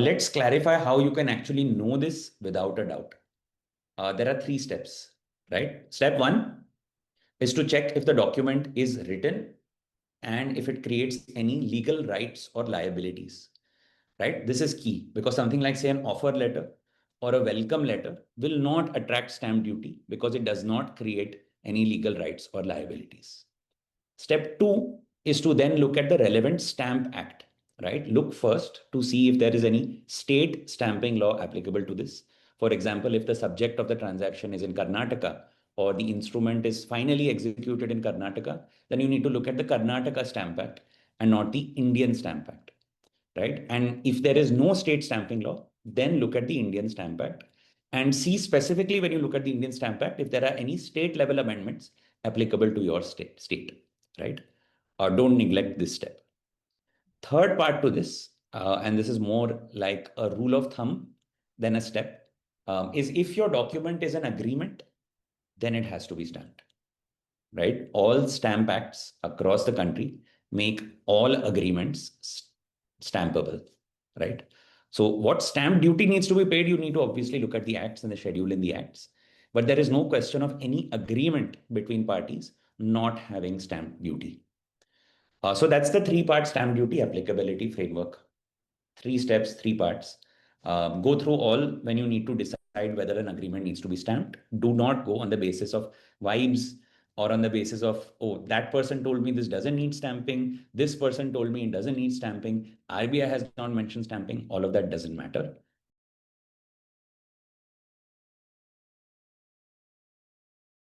Let's clarify how you can actually know this without a doubt. There are 3 steps, right? Step 1 is to check if the document is written and if it creates any legal rights or liabilities, right? This is key because something like, say, an offer letter or a welcome letter will not attract stamp duty because it does not create any legal rights or liabilities. Step 2 is to then look at the relevant stamp act, right? Look first to see if there is any state stamping law applicable to this. For example, if the subject of the transaction is in Karnataka or the instrument is finally executed in Karnataka, then you need to look at the Karnataka Stamp Act and not the Indian Stamp Act, right? And if there is no state stamping law, then look at the Indian Stamp Act and see specifically when you look at the Indian Stamp Act if there are any state level amendments applicable to your state, right? Or don't neglect this step. Third part to this, and this is more like a rule of thumb than a step, is if your document is an agreement, then it has to be stamped, right? All stamp acts across the country make all agreements stampable, right? So what stamp duty needs to be paid, you need to obviously look at the acts and the schedule in the acts. But there is no question of any agreement between parties not having stamp duty. So that's the 3-part stamp duty applicability framework. 3 steps, 3 parts. Go through all when you need to decide whether an agreement needs to be stamped. Do not go on the basis of vibes or on the basis of, oh, that person told me this doesn't need stamping. This person told me it doesn't need stamping. RBI has not mentioned stamping. All of that doesn't matter.